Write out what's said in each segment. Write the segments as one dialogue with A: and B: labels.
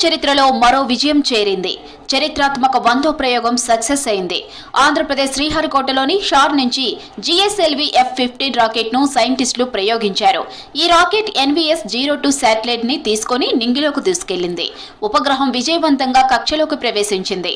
A: చరిత్రలో మరో విజయం చేరింది. చరిత్రాత్మక 100వ ప్రయోగం సక్సెస్ అయింది. ఆంధ్రప్రదేశ్ శ్రీహరికోటలోని షార్ నుంచి GSLV F-15 రాకెట్ ను సైంటిస్టులు ప్రయోగించారు. ఈ రాకెట్ NVS-02 శాటిలైట్ ని తీసుకొని నింగిలోకి దూసుకెళ్లింది. ఉపగ్రహం విజయవంతంగా కక్షలోకి ప్రవేశించింది.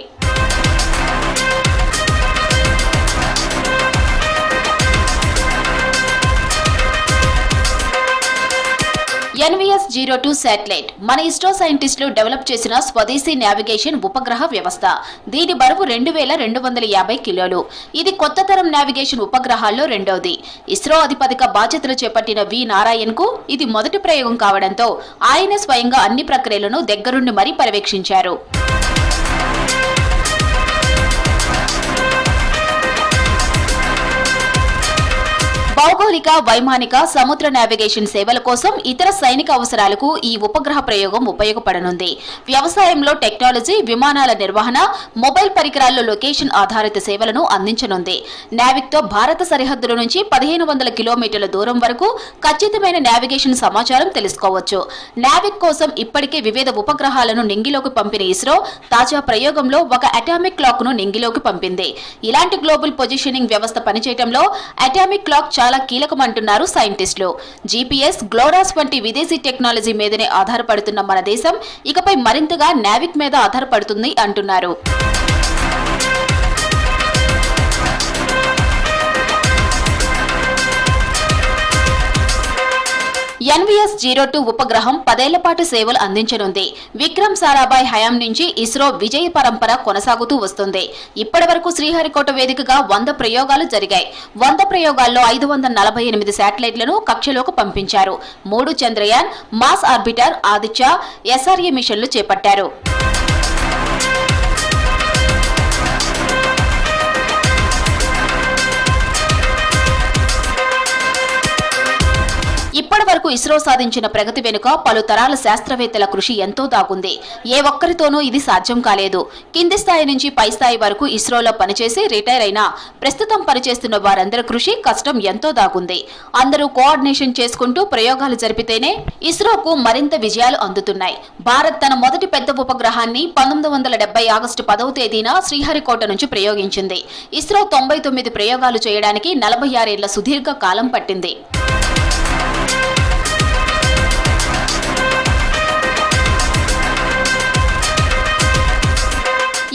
A: NVS-02 శాటిలైట్ మన ఇస్రో సైంటిస్టులు డెవలప్ చేసిన స్వదేశీ నావిగేషన్ ఉపగ్రహ వ్యవస్థ. దీని బరువు 2250 కిలోలు. ఇది కొత్త తరం నావిగేషన్ ఉపగ్రహాల్లో రెండవది. ఇస్రో అధిపతిగా బాధ్యతలు చేపట్టిన వి నారాయణ్ కు ఇది మొదటి ప్రయోగం కావడంతో ఆయన స్వయంగా అన్ని ప్రక్రియలను దగ్గరుండి మరీ పర్యవేక్షించారు. భౌగోళిక, వైమానిక, సముద్ర నావిగేషన్ సేవల కోసం ఇతర సైనిక అవసరాలకు ఈ ఉపగ్రహ ప్రయోగం ఉపయోగపడనుంది. వ్యవసాయంలో టెక్నాలజీ, విమానాల నిర్వహణ, మొబైల్ పరికరాల్లో లొకేషన్ ఆధారిత సేవలను అందించనుంది. నావిక్ తో భారత సరిహద్దుల నుంచి 1500 కిలోమీటర్ల దూరం వరకు ఖచ్చితమైన నావిగేషన్ సమాచారం తెలుసుకోవచ్చు. నావిక్ కోసం ఇప్పటికే వివిధ ఉపగ్రహాలను నింగిలోకి పంపిన ఇస్రో తాజా ప్రయోగంలో ఒక అటామిక్ క్లాక్ ను నింగిలోకి పంపింది. ఇలాంటి గ్లోబల్ పొజిషనింగ్ వ్యవస్థ పనిచేయడంలో అటామిక్ క్లాక్ చాలా కీలకమంటున్నారు సైంటిస్టులు. GPS, గ్లోరాస్ వంటి విదేశీ టెక్నాలజీ మీదనే ఆధారపడుతున్న మన దేశం ఇకపై మరింతగా నావిక్ మీద ఆధారపడుతుంది అంటున్నారు. NVS-02 ఉపగ్రహం 10 ఏళ్ల పాటు సేవలు అందించనుంది. విక్రమ్ సారాభాయ్ హయాం నుంచి ఇస్రో విజయ పరంపర కొనసాగుతూ వస్తుంది. ఇప్పటి వరకు శ్రీహరికోట వేదికగా 100 ప్రయోగాలు జరిగాయి. 100 ప్రయోగాల్లో 548 శాటిలైట్లను కక్షలోకి పంపించారు. 3 Chandrayaan, Mars orbiter, Aditya, SRA మిషన్లు చేపట్టారు. ఇప్పటి వరకు ఇస్రో సాధించిన ప్రగతి వెనుక పలు తరాల శాస్త్రవేత్తల కృషి ఎంతో దాగుంది. ఏ ఒక్కరితోనూ ఇది సాధ్యం కాలేదు. కింది స్థాయి నుంచి పై స్థాయి వరకు ఇస్రోలో పనిచేసి రిటైర్ అయినా ప్రస్తుతం పనిచేస్తున్న వారందరి కృషి, కష్టం ఎంతో దాగుంది. అందరూ కోఆర్డినేషన్ చేసుకుంటూ ప్రయోగాలు జరిపితేనే ఇస్రోకు మరింత విజయాలు అందుతున్నాయి. భారత్ తన మొదటి పెద్ద ఉపగ్రహాన్ని 1970 ఆగస్టు 10వ తేదీన శ్రీహరికోట నుంచి ప్రయోగించింది. ఇస్రో 99 ప్రయోగాలు చేయడానికి 46 ఏళ్ల సుదీర్ఘ కాలం పట్టింది.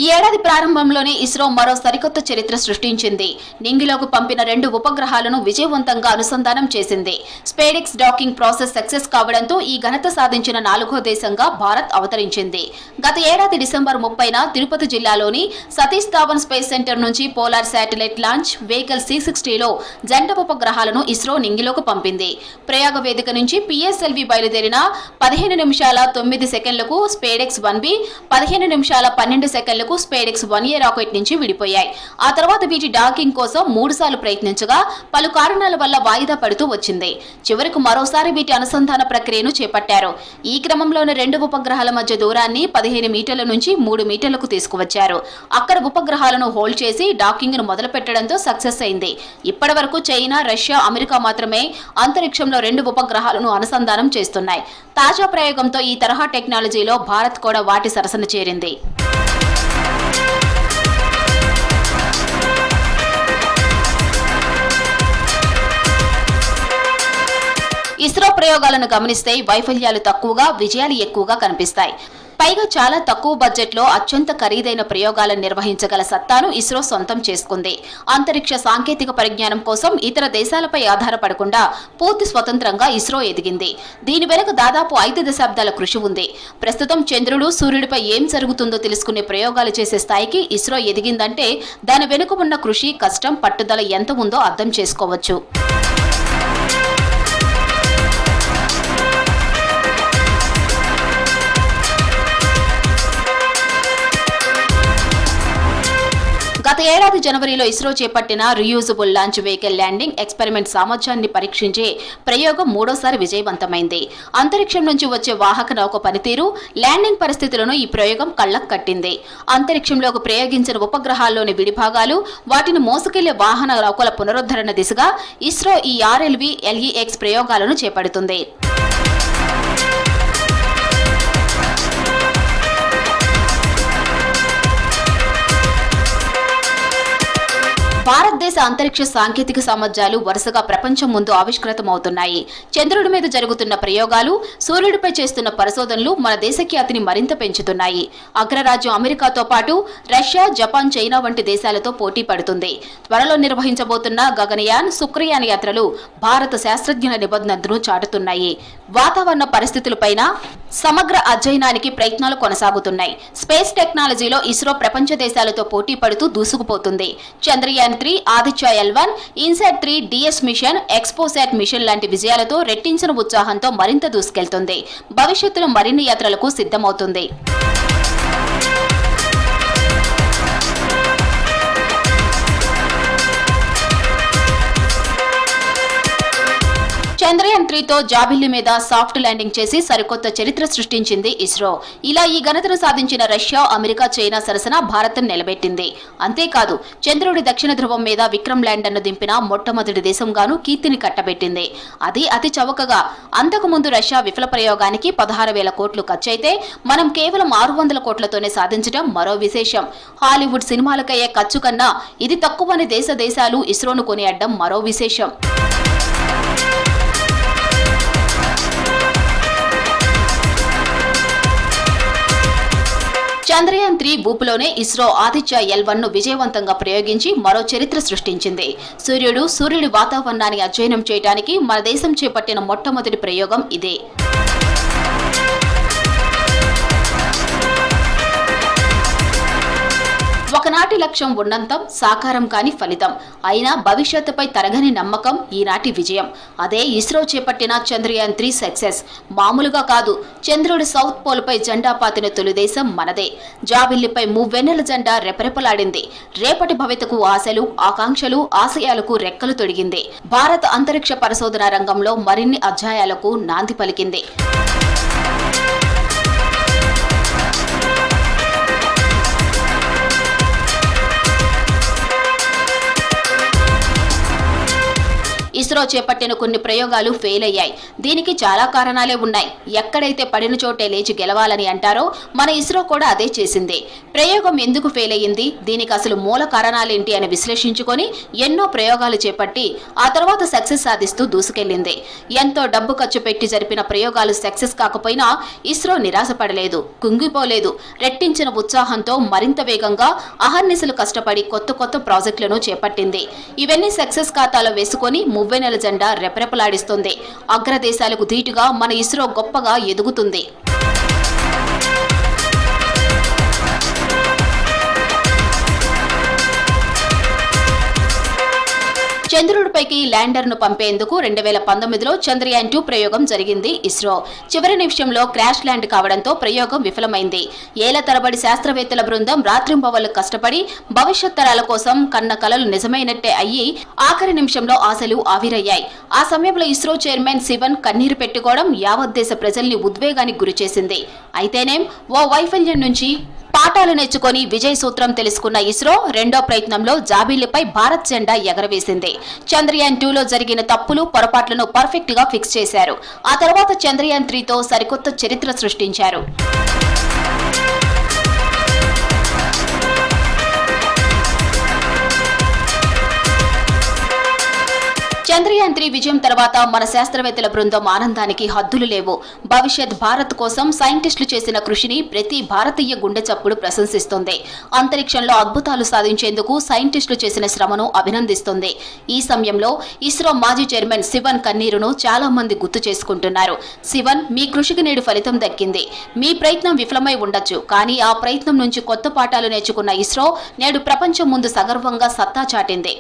A: ఈ ఏడాది ప్రారంభంలోనే ఇస్రో మరో సరికొత్త చరిత్ర సృష్టించింది. నింగిలోకి పంపిన 2 ఉపగ్రహాలను విజయవంతంగా అనుసంధానం చేసింది. స్పేడెక్స్ డాకింగ్ ప్రాసెస్ సక్సెస్ కావడంతో ఈ ఘనత సాధించిన 4వ దేశంగా భారత్ అవతరించింది. గత ఏడాది డిసెంబర్ 30న తిరుపతి జిల్లాలోని సతీష్ ధావన్ స్పేస్ సెంటర్ నుంచి పోలార్ శాటిలైట్ లాంచ్ వెహికల్ C-60లో జంట ఉపగ్రహాలను ఇస్రో నింగిలోకి పంపింది. ప్రయోగ వేదిక నుంచి PSLV బయలుదేరిన 15 నిమిషాల 9 సెకండ్లకు స్పేడెక్స్ 1B, 15 నిమిషాల 12 సెకండ్లకు స్పేడెక్స్ 1A రాకెట్ నుంచి విడిపోయాయి. ఆ తర్వాత వీటి డాకింగ్ కోసం 3 సార్లు ప్రయత్నించగా పలు కారణాల వల్ల వాయిదా పడుతూ వచ్చింది. చివరకు మరోసారి వీటి అనుసంధాన ప్రక్రియను చేపట్టారు. ఈ క్రమంలోనే 2 ఉపగ్రహాల మధ్య దూరాన్ని 15 మీటర్ల నుంచి 3 మీటర్లకు తీసుకువచ్చారు. అక్కడ ఉపగ్రహాలను హోల్డ్ చేసి డాకింగ్ ను మొదలు పెట్టడంతో సక్సెస్ అయింది. ఇప్పటి వరకు చైనా, రష్యా, అమెరికా మాత్రమే అంతరిక్షంలో 2 ఉపగ్రహాలను అనుసంధానం చేస్తున్నాయి. తాజా ప్రయోగంతో ఈ తరహా టెక్నాలజీలో భారత్ కూడా వాటి సరసన చేరింది. ఇస్రో ప్రయోగాలను గమనిస్తే వైఫల్యాలు తక్కువగా, విజయాలు ఎక్కువగా కనిపిస్తాయి. పైగా చాలా తక్కువ బడ్జెట్లో అత్యంత ఖరీదైన ప్రయోగాలను నిర్వహించగల సత్తాను ఇస్రో సొంతం చేసుకుంది. అంతరిక్ష సాంకేతిక పరిజ్ఞానం కోసం ఇతర దేశాలపై ఆధారపడకుండా పూర్తి స్వతంత్రంగా ఇస్రో ఎదిగింది. దీని వెనుక దాదాపు 5 దశాబ్దాల కృషి ఉంది. ప్రస్తుతం చంద్రుడు, సూర్యుడిపై ఏం జరుగుతుందో తెలుసుకునే ప్రయోగాలు చేసే స్థాయికి ఇస్రో ఎదిగిందంటే దాని వెనుక ఉన్న కృషి, కష్టం, పట్టుదల ఎంత ఉందో అర్థం చేసుకోవచ్చు. గత ఏడాది జనవరిలో ఇస్రో చేపట్టిన reusable launch vehicle landing experiment సామర్థ్యాన్ని పరీక్షించే ప్రయోగం 3వసారి విజయవంతమైంది. అంతరిక్షం నుంచి వచ్చే వాహక నౌక పనితీరు, ల్యాండింగ్ పరిస్థితులను ఈ ప్రయోగం కళ్లకు కట్టింది. అంతరిక్షంలోకి ప్రయోగించిన ఉపగ్రహాల్లోని విడిభాగాలు, వాటిని మోసుకెళ్లే వాహన నౌకల పునరుద్ధరణ దిశగా ఇస్రో ఈ RLV LEX ప్రయోగాలను చేపడుతుంది. భారతదేశ అంతరిక్ష సాంకేతిక సామర్థ్యాలు వరుసగా ప్రపంచం ముందు ఆవిష్కృతమవుతున్నాయి. చంద్రుడి మీద జరుగుతున్న ప్రయోగాలు, సూర్యుడిపై చేస్తున్న పరిశోధనలు మన దేశ ఖ్యాతిని మరింత పెంచుతున్నాయి. అగ్రరాజ్యం అమెరికాతో పాటు రష్యా, జపాన్, చైనా వంటి దేశాలతో పోటీ పడుతుంది. త్వరలో నిర్వహించబోతున్న గగనయాన్, శుక్రయాన్ యాత్రలు భారత శాస్త్రజ్ఞుల నిబద్ధతను చాటుతున్నాయి. వాతావరణ పరిస్థితులపైన సమగ్ర అధ్యయనానికి ప్రయత్నాలు కొనసాగుతున్నాయి. స్పేస్ టెక్నాలజీలో ఇస్రో ప్రపంచ దేశాలతో పోటీ పడుతూ దూసుకుపోతుంది. Chandrayaan 3, Aditya L1, INSAT 3, DS mission, XPoSat mission లాంటి విజయాలతో రెట్టించిన ఉత్సాహంతో మరింత దూసుకెళ్తుంది. భవిష్యత్తులో మరిన్ని యాత్రలకు సిద్ధమవుతుంది. చంద్రయాన్ 3తో జాబిల్లి మీద సాఫ్ట్ ల్యాండింగ్ చేసి సరికొత్త చరిత్ర సృష్టించింది ఇస్రో. ఇలా ఈ ఘనతను సాధించిన రష్యా, అమెరికా, చైనా సరసన భారత్ను నిలబెట్టింది. అంతేకాదు, చంద్రుడి దక్షిణ ధ్రువం మీద విక్రమ్ ల్యాండర్ను దింపిన మొట్టమొదటి దేశంగాను కీర్తిని కట్టబెట్టింది. అది అతి చవకగా. అంతకుముందు రష్యా విఫల ప్రయోగానికి 16,000 కోట్లు ఖర్చయితే మనం కేవలం 600 కోట్లతోనే సాధించడం మరో విశేషం. హాలీవుడ్ సినిమాలకయ్యే ఖర్చు కన్నా ఇది తక్కువని దేశాలు ఇస్రోను కొనియాడడం మరో విశేషం. చంద్రయాన్ 3 ఊపులోనే ఇస్రో ఆదిత్య L1 ను విజయవంతంగా ప్రయోగించి మరో చరిత్ర సృష్టించింది. సూర్యుడి వాతావరణాన్ని అధ్యయనం చేయడానికి మన దేశం చేపట్టిన మొట్టమొదటి ప్రయోగం ఇదే. ఒకనాటి లక్ష్యం ఉన్నంతం సాకారం కాని ఫలితం. అయినా భవిష్యత్తుపై తరగని నమ్మకం ఈనాటి విజయం. అదే ఇస్రో చేపట్టిన చంద్రయాన్ 3 సక్సెస్. మామూలుగా కాదు. చంద్రుడి సౌత్ పోల్ పై జెండా పాతిన తొలి దేశం మనదే. జాబిల్లిపై మువ్వెన్నెల జెండా రెపరెపలాడింది. రేపటి భవితకు ఆశలు, ఆకాంక్షలు, ఆశయాలకు రెక్కలు తొడిగింది. భారత అంతరిక్ష పరిశోధన రంగంలో మరిన్ని అధ్యాయాలకు నాంది పలికింది. ఇస్రో చేపట్టిన కొన్ని ప్రయోగాలు ఫెయిల్ అయ్యాయి. దీనికి చాలా కారణాలే ఉన్నాయి. ఎక్కడైతే పడిన చోటే లేచి గెలవాలని అంటారో మన ఇస్రో కూడా అదే చేసింది. ప్రయోగం ఎందుకు ఫెయిల్ అయ్యింది, దీనికి అసలు మూల కారణాలేంటి అని విశ్లేషించుకొని ఎన్నో ప్రయోగాలు చేపట్టి ఆ తర్వాత సక్సెస్ సాధిస్తూ దూసుకెళ్లింది. ఎంతో డబ్బు ఖర్చు పెట్టి జరిపిన ప్రయోగాలు సక్సెస్ కాకపోయినా ఇస్రో నిరాశపడలేదు, కుంగిపోలేదు. రెట్టించిన ఉత్సాహంతో మరింత వేగంగా అహర్నిశలు కష్టపడి కొత్త ప్రాజెక్టులను చేపట్టింది. ఇవన్నీ సక్సెస్ ఖాతాలో వేసుకొని మువ్వెన్నెల జెండా రెపరెపలాడిస్తుంది. అగ్రదేశాలకు ధీటుగా మన ఇస్రో గొప్పగా ఎదుగుతుంది. చంద్రుడిపైకి ల్యాండర్ ను పంపేందుకు 2019లో చంద్రయాన్ 2 ప్రయోగం జరిగింది ఇస్రో. చివరి నిమిషంలో క్రాష్ ల్యాండ్ కావడంతో ప్రయోగం విఫలమైంది. ఏళ్ల తరబడి శాస్త్రవేత్తల బృందం రాత్రింబవళ్లు కష్టపడి భవిష్యత్ తరాల కోసం కన్న కలలు నిజమైనట్టే అయ్యి ఆఖరి నిమిషంలో ఆశలు ఆవిరయ్యాయి. ఆ సమయంలో ఇస్రో చైర్మన్ శివన్ కన్నీరు పెట్టుకోవడం యావత్ దేశ ప్రజల్ని ఉద్వేగానికి గురిచేసింది. అయితేనేం ఓ వైఫల్యం నుంచి పాఠాలు నేర్చుకొని విజయ సూత్రం తెలుసుకున్న ఇస్రో రెండో ప్రయత్నంలో జాబిల్లిపై భారత్ జెండా ఎగరవేసింది. చంద్రయాన్ 2లో జరిగిన తప్పులు, పొరపాట్లను పర్ఫెక్ట్ గా ఫిక్స్ చేశారు. ఆ తర్వాత చంద్రయాన్ 3తో సరికొత్త చరిత్ర సృష్టించారు. చంద్రయాన్ 3 విజయం తర్వాత మన శాస్త్రవేత్తల బృందం ఆనందానికి హద్దులు లేవు. భవిష్యత్ భారత్ కోసం సైంటిస్టులు చేసిన కృషిని ప్రతి భారతీయ గుండె చప్పుడు ప్రశంసిస్తుంది. అంతరిక్షంలో అద్భుతాలు సాధించేందుకు సైంటిస్టులు చేసిన శ్రమను అభినందిస్తుంది. ఈ సమయంలో ఇస్రో మాజీ చైర్మన్ శివన్ కన్నీరును చాలా మంది గుర్తు చేసుకుంటున్నారు. శివన్, మీ కృషికి నేడు ఫలితం దక్కింది. మీ ప్రయత్నం విఫలమై ఉండొచ్చు, కానీ ఆ ప్రయత్నం నుంచి కొత్త పాఠాలు నేర్చుకున్న ఇస్రో నేడు ప్రపంచం ముందు సగర్వంగా సత్తా చాటింది.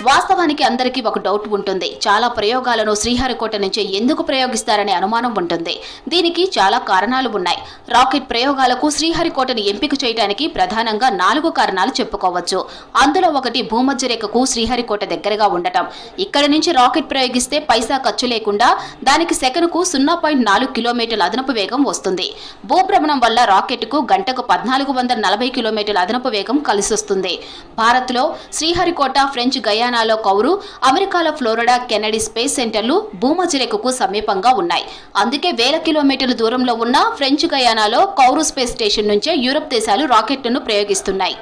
A: వాస్తవానికి అందరికీ ఒక డౌట్ ఉంటుంది. చాలా ప్రయోగాలను శ్రీహరికోట నుంచి ఎందుకు ప్రయోగిస్తారనే అనుమానం ఉంటుంది. దీనికి చాలా కారణాలు ఉన్నాయి. రాకెట్ ప్రయోగాలకు శ్రీహరికోటను ఎంపిక చేయడానికి ప్రధానంగా 4 కారణాలు చెప్పుకోవచ్చు. అందులో ఒకటి భూమధ్య రేఖకు శ్రీహరికోట దగ్గరగా ఉండటం. ఇక్కడ నుంచి రాకెట్ ప్రయోగిస్తే పైసా ఖర్చు లేకుండా దానికి సెకనుకు 0.4 కిలోమీటర్ల అదనపు వేగం వస్తుంది. భూభ్రమణం వల్ల రాకెట్కు గంటకు 1440 కిలోమీటర్ల అదనపు వేగం కలిసొస్తుంది. భారత్లో శ్రీహరికోట, ఫ్రెంచ్ గయానా గయానాలో కౌరు, అమెరికాలో ఫ్లోరిడా కెనడీ స్పేస్ సెంటర్లు భూమధ్యరేఖకు సమీపంగా ఉన్నాయి. అందుకే వేల కిలోమీటర్ల దూరంలో ఉన్న ఫ్రెంచ్ గయానాలో కౌరు స్పేస్ స్టేషన్ నుంచే యూరప్ దేశాలు రాకెట్లను ప్రయోగిస్తున్నాయి.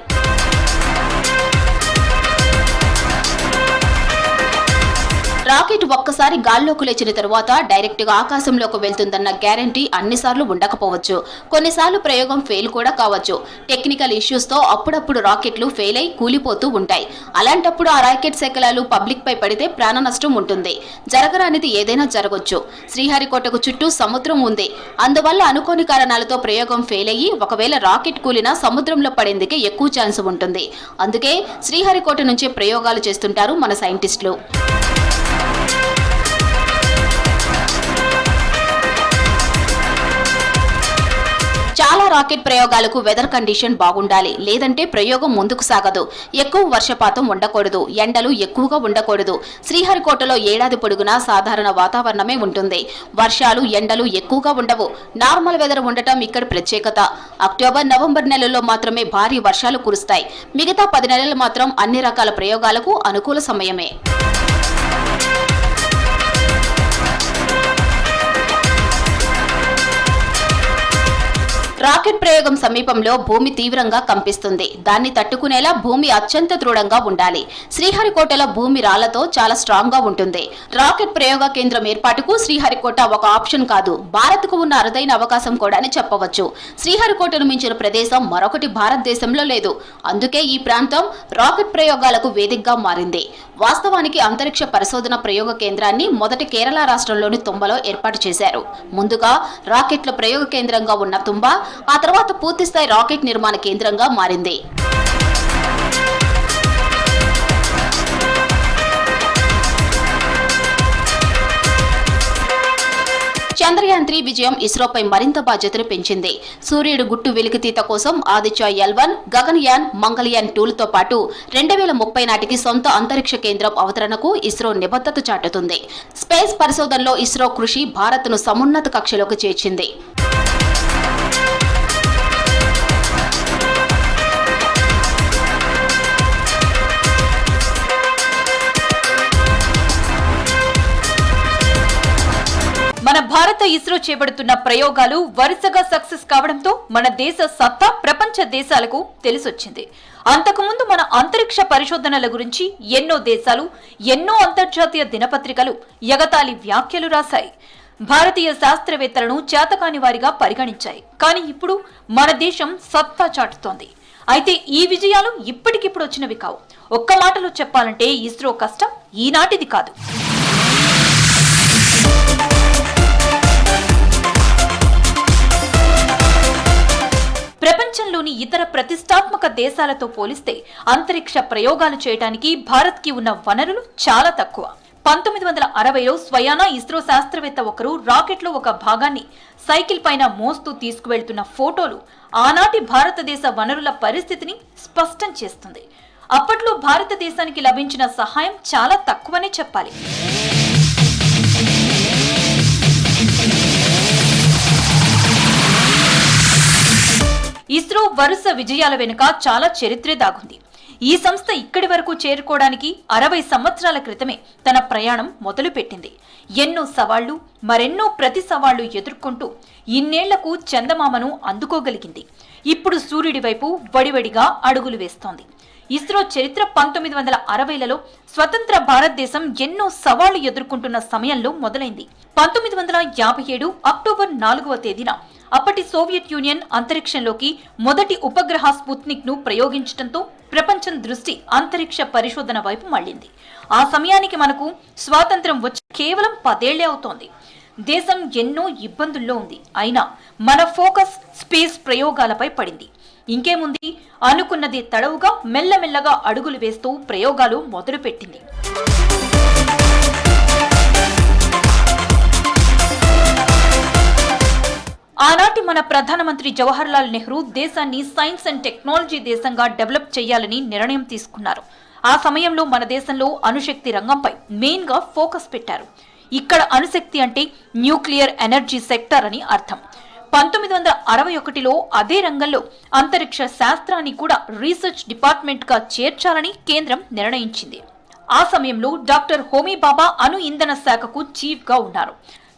A: రాకెట్ ఒక్కసారి గాల్లోకి లేచిన తరువాత డైరెక్ట్ గా ఆకాశంలోకి వెళ్తుందన్న గ్యారంటీ అన్నిసార్లు ఉండకపోవచ్చు. కొన్నిసార్లు ప్రయోగం ఫెయిల్ కూడా కావచ్చు. టెక్నికల్ ఇష్యూస్ తో అప్పుడప్పుడు రాకెట్లు ఫెయిల్ అయి కూలిపోతూ ఉంటాయి. అలాంటప్పుడు ఆ రాకెట్ శకలాలు పబ్లిక్ పై పడితే ప్రాణ నష్టం ఉంటుంది. జరగరానిది ఏదైనా జరగొచ్చు. శ్రీహరికోటకు చుట్టూ సముద్రం ఉంది. అందువల్ల అనుకోని కారణాలతో ప్రయోగం ఫెయిల్ అయ్యి ఒకవేళ రాకెట్ కూలినా సముద్రంలో పడేందుకే ఎక్కువ ఛాన్స్ ఉంటుంది. అందుకే శ్రీహరికోట నుంచే ప్రయోగాలు చేస్తుంటారు మన సైంటిస్టులు. చాలా రాకెట్ ప్రయోగాలకు వెదర్ కండిషన్ బాగుండాలి. లేదంటే ప్రయోగం ముందుకు సాగదు. ఎక్కువ వర్షపాతం ఉండకూడదు. ఎండలు ఎక్కువగా ఉండకూడదు. శ్రీహరికోటలో ఏడాది పొడుగునా సాధారణ వాతావరణమే ఉంటుంది. వర్షాలు, ఎండలు ఎక్కువగా ఉండవు. నార్మల్ వెదర్ ఉండటం ఇక్కడ ప్రత్యేకత. అక్టోబర్, నవంబర్ నెలల్లో మాత్రమే భారీ వర్షాలు కురుస్తాయి. మిగతా 10 నెలలు మాత్రం అన్ని రకాల ప్రయోగాలకు అనుకూల సమయమే. రాకెట్ ప్రయోగం సమీపంలో భూమి తీవ్రంగా కంపిస్తుంది. దాన్ని తట్టుకునేలా భూమి అత్యంత దృఢంగా ఉండాలి. శ్రీహరికోటలో భూమి రాళ్లతో చాలా స్ట్రాంగ్ గా ఉంటుంది. రాకెట్ ప్రయోగ కేంద్రం ఏర్పాటుకు శ్రీహరికోట ఒక ఆప్షన్ కాదు, భారత్కు ఉన్న అరుదైన అవకాశం కూడా అని చెప్పవచ్చు. శ్రీహరికోటను మించిన ప్రదేశం మరొకటి భారతదేశంలో లేదు. అందుకే ఈ ప్రాంతం రాకెట్ ప్రయోగాలకు వేదికగా మారింది. వాస్తవానికి అంతరిక్ష పరిశోధన ప్రయోగ కేంద్రాన్ని మొదటి కేరళ రాష్ట్రంలోని తుంబలో ఏర్పాటు చేశారు. ముందుగా రాకెట్ల ప్రయోగ కేంద్రంగా ఉన్న తుంబ ఆ తర్వాత పూర్తిస్థాయి రాకెట్ నిర్మాణ కేంద్రంగా మారింది. చంద్రయాన్ 3 విజయం ఇస్రోపై మరింత బాధ్యతను పెంచింది. సూర్యుడు గుట్టు వెలికితీత కోసం ఆదిత్య L1, గగన్యాన్, మంగళయాన్ 2లతో పాటు 2030 నాటికి సొంత అంతరిక్ష కేంద్రం అవతరణకు ఇస్రో నిబద్ధత చాటుతుంది. స్పేస్ పరిశోధనలో ఇస్రో కృషి భారత్ను సమున్నత కక్షలోకి చేర్చింది.
B: మన భారత ఇస్రో చేపడుతున్న ప్రయోగాలు వరుసగా సక్సెస్ కావడంతో మన దేశ సత్తా ప్రపంచ దేశాలకు తెలిసొచ్చింది. అంతకుముందు మన అంతరిక్ష పరిశోధనల గురించి ఎన్నో దేశాలు, ఎన్నో అంతర్జాతీయ దినపత్రికలు ఎగతాళి వ్యాఖ్యలు రాశాయి. భారతీయ శాస్త్రవేత్తలను చేతకాని వారిగా పరిగణించాయి. కానీ ఇప్పుడు మన దేశం సత్తా చాటుతోంది. అయితే ఈ విజయాలు ఇప్పటికిప్పుడు వచ్చినవి కావు. ఒక్క మాటలో చెప్పాలంటే ఇస్రో కష్టం ఈనాటిది కాదు. ప్రపంచంలోని ఇతర ప్రతిష్టాత్మక దేశాలతో పోలిస్తే అంతరిక్ష ప్రయోగాలు చేయడానికి భారత్కి ఉన్న వనరులు చాలా తక్కువ. 1960లో స్వయానా ఇస్రో శాస్త్రవేత్త ఒకరు రాకెట్లో ఒక భాగాన్ని సైకిల్ పైన మోస్తూ తీసుకువెళ్తున్న ఫోటోలు ఆనాటి భారతదేశ వనరుల పరిస్థితిని స్పష్టం చేస్తుంది. అప్పట్లో భారతదేశానికి లభించిన సహాయం చాలా తక్కువనే చెప్పాలి. ఇస్రో వరుస విజయాల వెనుక చాలా చరిత్రే దాగుంది. ఈ సంస్థ ఇక్కడి వరకు చేరుకోవడానికి 60 సంవత్సరాల క్రితమే తన ప్రయాణం మొదలుపెట్టింది. ఎన్నో సవాళ్లు, మరెన్నో ప్రతి సవాళ్లు ఎదుర్కొంటూ ఇన్నేళ్లకు చందమామను అందుకోగలిగింది. ఇప్పుడు సూర్యుడి వైపు వడివడిగా అడుగులు వేస్తోంది. ఇస్రో చరిత్ర 1960లలో స్వతంత్ర భారతదేశం ఎన్నో సవాళ్లు ఎదుర్కొంటున్న సమయంలో మొదలైంది. 1957 అక్టోబర్ 4వ తేదీన అప్పటి సోవియట్ యూనియన్ అంతరిక్షంలోకి మొదటి ఉపగ్రహ స్పుత్నిక్ ను ప్రయోగించడంతో ప్రపంచం దృష్టి అంతరిక్ష పరిశోధన వైపు మళ్లింది. ఆ సమయానికి మనకు స్వాతంత్ర్యం వచ్చి కేవలం 10 ఏళ్లే అవుతోంది. దేశం ఎన్నో ఇబ్బందుల్లో ఉంది. అయినా మన ఫోకస్ స్పేస్ ప్రయోగాలపై పడింది. ఇంకేముంది, అనుకున్నది తడవుగా మెల్లమెల్లగా అడుగులు వేస్తూ ప్రయోగాలు మొదలుపెట్టింది. ఆనాటి మన ప్రధానమంత్రి జవహర్లాల్ నెహ్రూ దేశాన్ని సైన్స్ అండ్ టెక్నాలజీ దేశంగా డెవలప్ చేయాలని నిర్ణయం తీసుకున్నారు. ఆ సమయంలో మన దేశంలో అణుశక్తి రంగంపై మెయిన్ గా ఫోకస్ పెట్టారు. ఇక్కడ అణుశక్తి అంటే న్యూక్లియర్ ఎనర్జీ సెక్టర్ అని అర్థం. 1961లో అదే రంగంలో అంతరిక్ష శాస్త్రాన్ని కూడా రీసెర్చ్ డిపార్ట్మెంట్ గా చేర్చాలని కేంద్రం నిర్ణయించింది. ఆ సమయంలో డాక్టర్ హోమీ బాబా అణు ఇంధన శాఖకు చీఫ్ గా ఉన్నారు.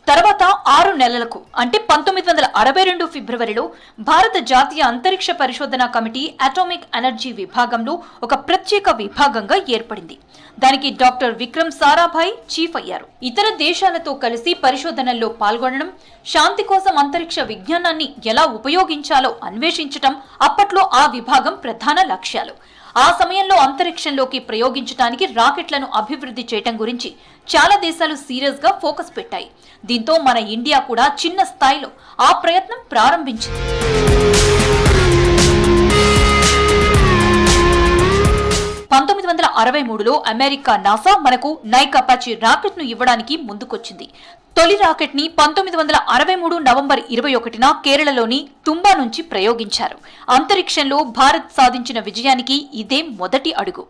B: తర్వాత 6 నెలలకు అంటే 1962 ఫిబ్రవరిలో భారత జాతీయ అంతరిక్ష పరిశోధన కమిటీ అటామిక్ ఎనర్జీ విభాగంలో ఒక ప్రత్యేక విభాగంగా ఏర్పడింది. దానికి డాక్టర్ విక్రమ్ సారాభాయ్ చీఫ్ అయ్యారు. ఇతర దేశాలతో కలిసి పరిశోధనల్లో పాల్గొనడం, శాంతి కోసం అంతరిక్ష విజ్ఞానాన్ని ఎలా ఉపయోగించాలో అన్వేషించటం అప్పట్లో ఆ విభాగం ప్రధాన లక్ష్యాలు. ఆ సమయంలో అంతరిక్షంలోకి ప్రయోగించడానికి రాకెట్లను అభివృద్ధి చేయటం గురించి చాలా దేశాలు సీరియస్ గా ఫోకస్ పెట్టాయి. దీంతో మన ఇండియా కూడా చిన్న స్థాయిలో ఆ ప్రయత్నం ప్రారంభించింది. 1963లో అమెరికా నాసా మనకు నైక్ అపాచీ రాకెట్ ను ఇవ్వడానికి ముందుకొచ్చింది. తొలి రాకెట్ ని 1963 నవంబర్ 21న కేరళలోని తుంబా నుంచి ప్రయోగించారు. అంతరిక్షంలో భారత్ సాధించిన విజయానికి ఇదే మొదటి అడుగు.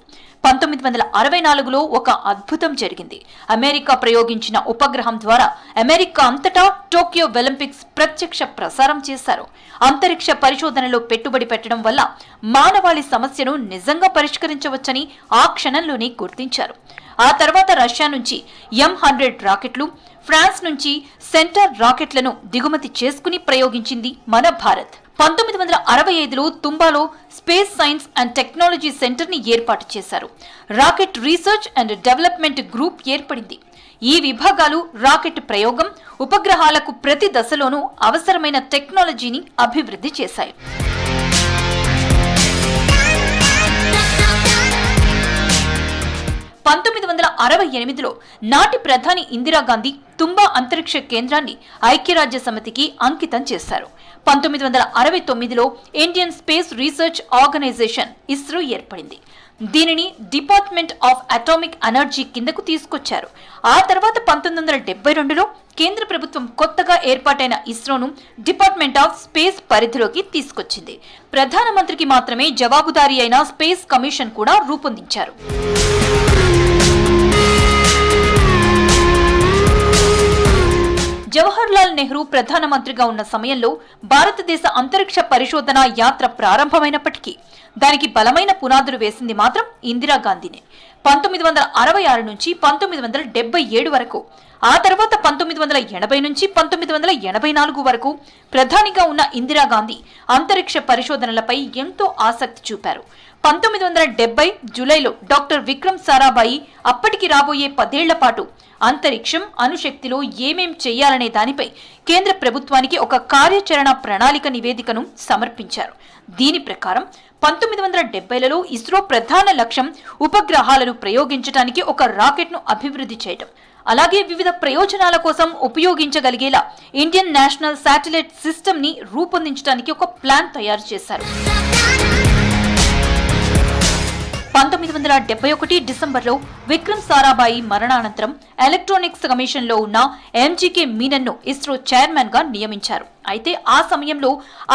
B: 1964లో ఒక అద్భుతం జరిగింది. అమెరికా ప్రయోగించిన ఉపగ్రహం ద్వారా అమెరికా అంతటా టోక్యో ఒలింపిక్స్ ప్రత్యక్ష ప్రసారం చేశారు. అంతరిక్ష పరిశోధనలో పెట్టుబడి పెట్టడం వల్ల మానవాళి సమస్యను నిజంగా పరిష్కరించవచ్చని ఆ క్షణంలోనే గుర్తించారు. ఆ తర్వాత రష్యా నుంచి M100 రాకెట్లు, ఫ్రాన్స్ నుంచి సెంటర్ రాకెట్లను దిగుమతి చేసుకుని ప్రయోగించింది మన భారత్. 1965లో తుంబాలో space science and technology centre ని ఏర్పాటు చేశారు. Rocket research and development group ఏర్పడింది. ఈ విభాగాలు రాకెట్ ప్రయోగం, ఉపగ్రహాలకు ప్రతి దశలోనూ అవసరమైన టెక్నాలజీని అభివృద్ధి చేశాయి. 1968లో నాటి ప్రధాని ఇందిరాగాంధీ తుంబా అంతరిక్ష కేంద్రాన్ని ఐక్యరాజ్య సమితికి అంకితం చేశారు. 1969లో Indian space research organisation ISRO ఏర్పడింది. దీనిని డిపార్ట్మెంట్ ఆఫ్ అటామిక్ ఎనర్జీ కిందకు తీసుకొచ్చారు. ఆ తర్వాత 1972లో కేంద్ర ప్రభుత్వం కొత్తగా ఏర్పాటైన ఇస్రోను డిపార్ట్మెంట్ ఆఫ్ స్పేస్ పరిధిలోకి తీసుకొచ్చింది. ప్రధానమంత్రికి మాత్రమే జవాబుదారీ అయిన స్పేస్ కమిషన్ కూడా రూపొందించారు. జవహర్ లాల్ నెహ్రూ ప్రధానమంత్రిగా ఉన్న సమయంలో భారతదేశ అంతరిక్ష పరిశోధన యాత్ర ప్రారంభమైనప్పటికీ దానికి బలమైన పునాదులు వేసింది మాత్రం ఇందిరాగాంధీనే. 1966 నుంచి 1977 వరకు, ఆ తర్వాత 1980 నుంచి 1984 వరకు ప్రధానిగా ఉన్న ఇందిరాగాంధీ అంతరిక్ష పరిశోధనలపై ఎంతో ఆసక్తి చూపారు. 1970 జూలైలో డాక్టర్ విక్రమ్ సారాభాయి అప్పటికి రాబోయే 10 ఏళ్ల పాటు అంతరిక్షం, అణుశక్తిలో ఏమేం చేయాలనే దానిపై కేంద్ర ప్రభుత్వానికి ఒక కార్యాచరణ ప్రణాళిక నివేదికను సమర్పించారు. దీని ప్రకారం 1970లలో ఇస్రో ప్రధాన లక్ష్యం ఉపగ్రహాలను ప్రయోగించడానికి ఒక రాకెట్ ను అభివృద్ధి చేయడం, అలాగే వివిధ ప్రయోజనాల కోసం ఉపయోగించగలిగేలా ఇండియన్ నేషనల్ శాటిలైట్ సిస్టమ్ ని రూపొందించడానికి ఒక ప్లాన్ తయారు చేశారు. 1971 డిసెంబర్లో విక్రమ్ సారాభాయి మరణానంతరం ఎలక్ట్రానిక్స్ కమిషన్లో ఉన్న ఎంజీకే మీనన్ ను ఇస్రో చైర్మన్ గా నియమించారు. అయితే ఆ సమయంలో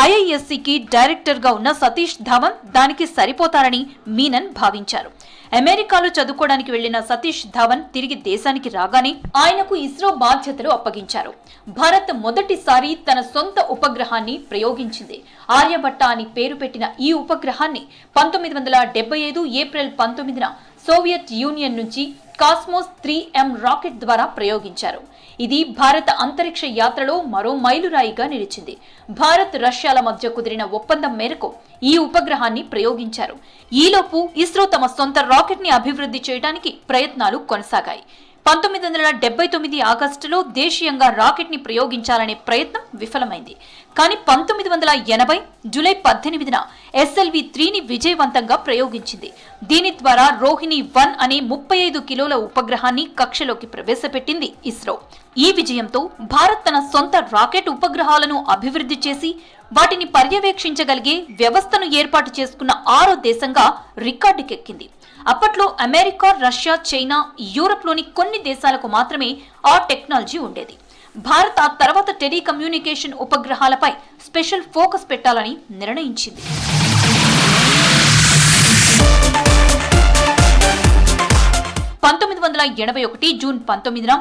B: ఐఐఎస్సికి డైరెక్టర్ గా ఉన్న సతీష్ ధావన్ దానికి సరిపోతారని మీనన్ భావించారు. అమెరికాలో చదువుకోవడానికి వెళ్లిన సతీష్ ధావన్ తిరిగి దేశానికి రాగానే ఆయనకు ఇస్రో బాధ్యతలు అప్పగించారు. భారత్ మొదటిసారి తన సొంత ఉపగ్రహాన్ని ప్రయోగించింది. ఆర్యభట్ట అని పేరు పెట్టిన ఈ ఉపగ్రహాన్ని 1975 ఏప్రిల్ 19న సోవియట్ యూనియన్ నుంచి కాస్మోస్ 3M రాకెట్ ద్వారా ప్రయోగించారు. ఇది భారత అంతరిక్ష యాత్రలో మరో మైలురాయిగా నిలిచింది. భారత్, రష్యాల మధ్య కుదిరిన ఒప్పందం మేరకు ఈ ఉపగ్రహాన్ని ప్రయోగించారు. ఈలోపు ఇస్రో తమ సొంత రాకెట్ ని అభివృద్ధి చేయడానికి ప్రయత్నాలు కొనసాగాయి. 1979 ఆగస్టులో దేశీయంగా రాకెట్ ని ప్రయోగించాలనే ప్రయత్నం విఫలమైంది. కానీ 1980 జూలై 18న SLV-3ని విజయవంతంగా ప్రయోగించింది. దీని ద్వారా రోహిణి 1 అనే 35 కిలోల ఉపగ్రహాన్ని కక్షలోకి ప్రవేశపెట్టింది ఇస్రో. ఈ విజయంతో భారత్ తన సొంత రాకెట్ ఉపగ్రహాలను అభివృద్ధి చేసి వాటిని పర్యవేక్షించగలిగే వ్యవస్థను ఏర్పాటు చేసుకున్న 6వ దేశంగా రికార్డుకెక్కింది. అప్పట్లో అమెరికా, రష్యా, చైనా, యూరప్లోని కొన్ని దేశాలకు మాత్రమే ఆ టెక్నాలజీ ఉండేది. భారత్ ఆ తర్వాత టెలికమ్యూనికేషన్ ఉపగ్రహాలపై స్పెషల్ ఫోకస్ పెట్టాలని నిర్ణయించింది. 1981 జూన్ 19న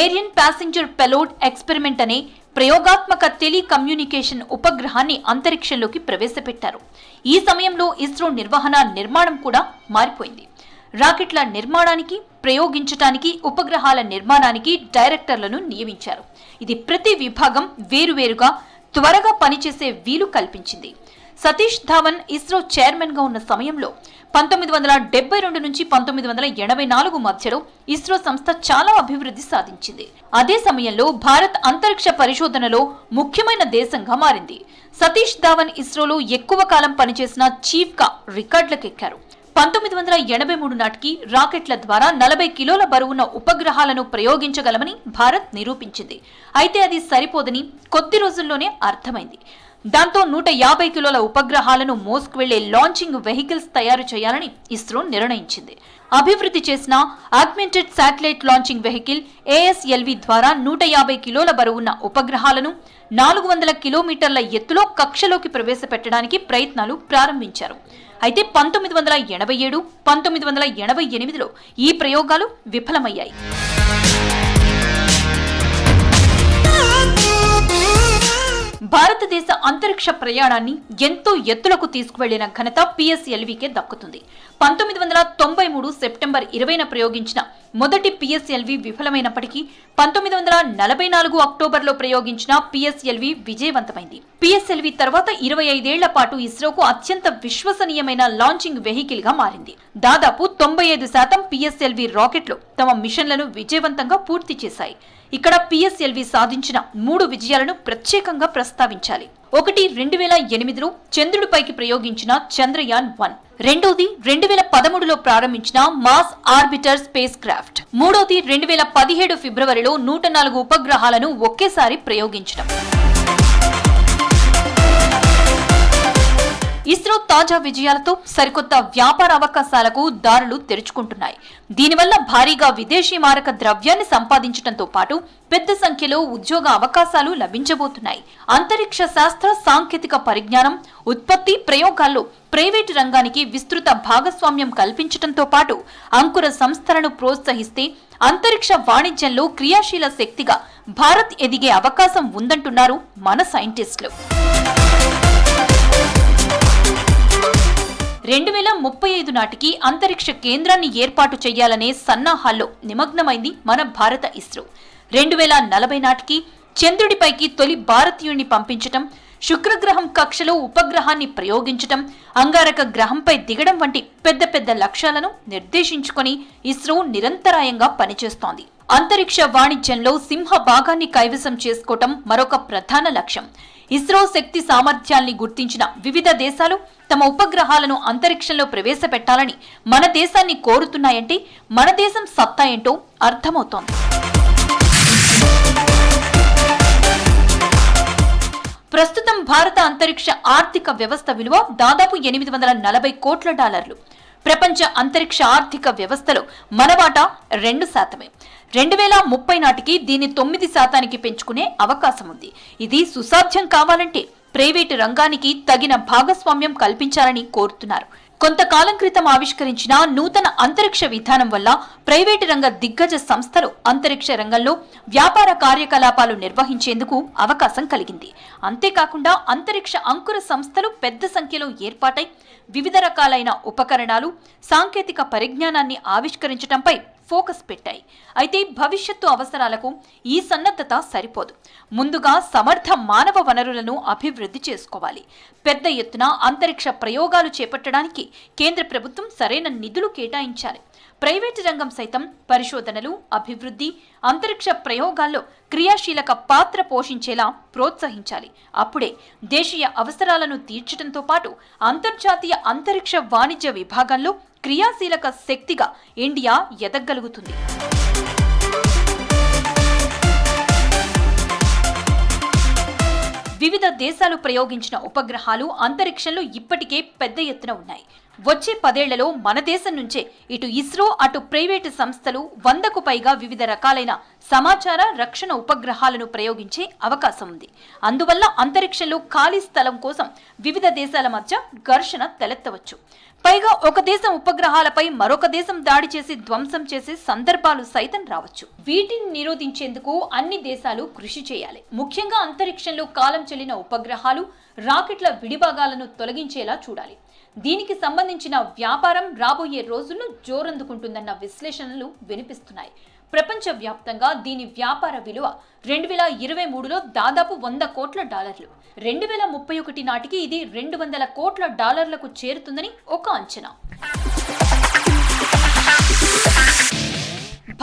B: ఏరియన్ ప్యాసింజర్ పెలోడ్ ఎక్స్పెరిమెంట్ అనే ప్రయోగాత్మక టెలికమ్యూనికేషన్ ఉపగ్రహాన్ని అంతరిక్షంలోకి ప్రవేశపెట్టారు. ఈ సమయంలో ఇస్రో నిర్వహణ నిర్మాణం కూడా మారిపోయింది. రాకెట్ల నిర్మాణానికి, ప్రయోగించటానికి, ఉపగ్రహాల నిర్మాణానికి డైరెక్టర్లను నియమించారు. ఇది ప్రతి విభాగం వేరువేరుగా త్వరగా పనిచేసే వీలు కల్పించింది. సతీష్ ధావన్ ఇస్రో చైర్మన్ గా ఉన్న సమయంలో 1972 నుంచి 1984 మధ్యలో ఇస్రో సంస్థ చాలా అభివృద్ధి సాధించింది. అదే సమయంలో భారత్ అంతరిక్ష పరిశోధనలో ముఖ్యమైన దేశంగా మారింది. సతీష్ ధావన్ ఇస్రోలో ఎక్కువ కాలం పనిచేసిన చీఫ్ గా రికార్డులకెక్కారు. 1983 నాటికి రాకెట్ల ద్వారా 40 కిలోల బరువున్న ఉపగ్రహాలను ప్రయోగించగలమని భారత్ నిరూపించింది. అయితే అది సరిపోదని కొద్ది రోజుల్లోనే అర్థమైంది. దాంతో 150 కిలోల ఉపగ్రహాలను మోసుకు వెళ్లే లాంచింగ్ వెహికల్స్ తయారు చేయాలని ఇస్రో నిర్ణయించింది. అభివృద్ధి చేసిన augmented satellite launching vehicle ASLV ద్వారా 150 కిలోల బరువున్న ఉపగ్రహాలను 400 కిలోమీటర్ల ఎత్తులో కక్షలోకి ప్రవేశపెట్టడానికి ప్రయత్నాలు ప్రారంభించారు. అయితే 1987, 1988లో ఈ ప్రయోగాలు విఫలమయ్యాయి. భారతదేశ అంతరిక్ష ప్రయాణాన్ని ఎంతో ఎత్తులకు తీసుకువెళ్లిన ఘనత PSLVకే దక్కుతుంది. 1993 సెప్టెంబర్ 20న ప్రయోగించిన మొదటి PSLV విఫలమైనప్పటికీ 1944 అక్టోబర్లో ప్రయోగించిన PSLV విజయవంతమైంది. PSLV తర్వాత 25 ఏళ్ల పాటు ఇస్రోకు అత్యంత విశ్వసనీయమైన లాంచింగ్ వెహికల్ గా మారింది. దాదాపు 95% PSLV రాకెట్లు తమ మిషన్లను విజయవంతంగా పూర్తి చేశాయి. ఇక్కడ PSLV సాధించిన 3 విజయాలను ప్రత్యేకంగా ప్రస్తావించాలి. ఒకటి 2008లో చంద్రుడిపైకి ప్రయోగించిన చంద్రయాన్-1, రెండోది 2013లో ప్రారంభించిన మాస్ ఆర్బిటర్ స్పేస్ క్రాఫ్ట్, మూడోది 2017 ఫిబ్రవరిలో 104 ఉపగ్రహాలను ఒకేసారి ప్రయోగించడం. ఇస్రో తాజా విజయాలతో సరికొత్త వ్యాపార అవకాశాలకు దారులు తెరుచుకుంటున్నాయి. దీనివల్ల భారీగా విదేశీ మారక ద్రవ్యాన్ని సంపాదించడంతో పాటు పెద్ద సంఖ్యలో ఉద్యోగ అవకాశాలు లభించబోతున్నాయి. అంతరిక్ష శాస్త్ర సాంకేతిక పరిజ్ఞానం, ఉత్పత్తి, ప్రయోగాల్లో ప్రైవేటు రంగానికి విస్తృత భాగస్వామ్యం కల్పించడంతో పాటు అంకుర సంస్థలను ప్రోత్సహిస్తే అంతరిక్ష వాణిజ్యంలో క్రియాశీల శక్తిగా భారత్ ఎదిగే అవకాశం ఉందంటున్నారు మన సైంటిస్టులు. 2035 నాటికి అంతరిక్ష కేంద్రాన్ని ఏర్పాటు చేయాలనే సన్నాహాల్లో నిమగ్నమైంది మన భారత ఇస్రో. 2040 నాటికి చంద్రుడిపైకి తొలి భారతీయుణ్ణి పంపించటం, శుక్రగ్రహం కక్షలో ఉపగ్రహాన్ని ప్రయోగించటం, అంగారక గ్రహంపై దిగడం వంటి పెద్ద పెద్ద లక్ష్యాలను నిర్దేశించుకొని ఇస్రో నిరంతరాయంగా పనిచేస్తోంది. అంతరిక్ష వాణిజ్యంలో సింహ భాగాన్ని కైవసం చేసుకోవటం మరొక ప్రధాన లక్ష్యం. ఇస్రో శక్తి సామర్థ్యాల్ని గుర్తించిన వివిధ దేశాలు తమ ఉపగ్రహాలను అంతరిక్షంలో ప్రవేశపెట్టాలని మన దేశాన్ని కోరుతున్నాయంటే మన దేశం సత్తా ఏంటో అర్థమవుతోంది. ప్రస్తుతం భారత అంతరిక్ష ఆర్థిక వ్యవస్థ విలువ దాదాపు $840 కోట్ల. ప్రపంచ అంతరిక్ష ఆర్థిక వ్యవస్థలో మన వాటా 2%. 2030 నాటికి దీన్ని 9%కి పెంచుకునే అవకాశం ఉంది. ఇది సుసాధ్యం కావాలంటే ప్రైవేటు రంగానికి తగిన భాగస్వామ్యం కల్పించాలని కోరుతున్నారు. కొంతకాలం క్రితం ఆవిష్కరించిన నూతన అంతరిక్ష విధానం వల్ల ప్రైవేటు రంగ దిగ్గజ సంస్థలు అంతరిక్ష రంగంలో వ్యాపార కార్యకలాపాలు నిర్వహించేందుకు అవకాశం కలిగింది. అంతేకాకుండా అంతరిక్ష అంకుర సంస్థలు పెద్ద సంఖ్యలో ఏర్పాటై వివిధ రకాలైన ఉపకరణాలు, సాంకేతిక పరిజ్ఞానాన్ని ఆవిష్కరించడంపై ఫోకస్ పెట్టాయి. అయితే భవిష్యత్తు అవసరాలకు ఈ సన్నద్ధత సరిపోదు. ముందుగా సమర్థ మానవ వనరులను అభివృద్ధి చేసుకోవాలి. పెద్ద ఎత్తున అంతరిక్ష ప్రయోగాలు చేపట్టడానికి కేంద్ర ప్రభుత్వం సరైన నిధులు కేటాయించాలి. ప్రైవేటు రంగం సైతం పరిశోధనలు, అభివృద్ధి, అంతరిక్ష ప్రయోగాల్లో క్రియాశీలక పాత్ర పోషించేలా ప్రోత్సహించాలి. అప్పుడే దేశీయ అవసరాలను తీర్చడంతో పాటు అంతర్జాతీయ అంతరిక్ష వాణిజ్య విభాగంలో క్రియాశీలక శక్తిగా ఇండియా ఎదగలుగుతుంది. వివిధ దేశాలు ప్రయోగించిన ఉపగ్రహాలు అంతరిక్షంలో ఇప్పటికే పెద్ద ఎత్తున ఉన్నాయి. వచ్చే 10 ఏళ్లలో మన దేశం నుంచే ఇటు ఇస్రో, అటు ప్రైవేటు సంస్థలు 100కు పైగా వివిధ రకాలైన సమాచార, రక్షణ ఉపగ్రహాలను ప్రయోగించే అవకాశం ఉంది. అందువల్ల అంతరిక్షంలో ఖాళీ స్థలం కోసం వివిధ దేశాల మధ్య ఘర్షణ తలెత్తవచ్చు. పైగా ఒక దేశం ఉపగ్రహాలపై మరొక దేశం దాడి చేసి ధ్వంసం చేసే సందర్భాలు సైతం రావచ్చు. వీటిని నిరోధించేందుకు అన్ని దేశాలు కృషి చేయాలి. ముఖ్యంగా అంతరిక్షంలో కాలం చెల్లిన ఉపగ్రహాలు, రాకెట్ల విడిభాగాలను తొలగించేలా చూడాలి. దీనికి సంబంధించిన వ్యాపారం రాబోయే రోజుల్లో జోరందుకుంటుందన్న విశ్లేషణలు వినిపిస్తున్నాయి. ప్రపంచవ్యాప్తంగా దీని వ్యాపార విలువ 2023లో దాదాపు $100 కోట్ల. 2031 నాటికి ఇది $200 కోట్ల చేరుతుందని ఒక అంచనా.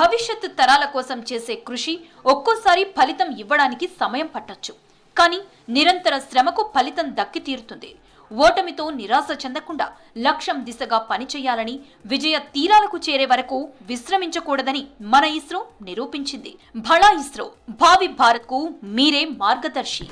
B: భవిష్యత్తు తరాల కోసం చేసే కృషి ఒక్కోసారి ఫలితం ఇవ్వడానికి సమయం పట్టొచ్చు. కానీ నిరంతర శ్రమకు ఫలితం దక్కి తీరుతుంది. ఓటమితో నిరాశ చెందకుండా లక్ష్యం దిశగా పనిచేయాలని, విజయ తీరాలకు చేరే వరకు విశ్రమించకూడదని మన ఇస్రో నిరూపించింది. భళా ఇస్రో, భావి భారత్కు మీరే మార్గదర్శి.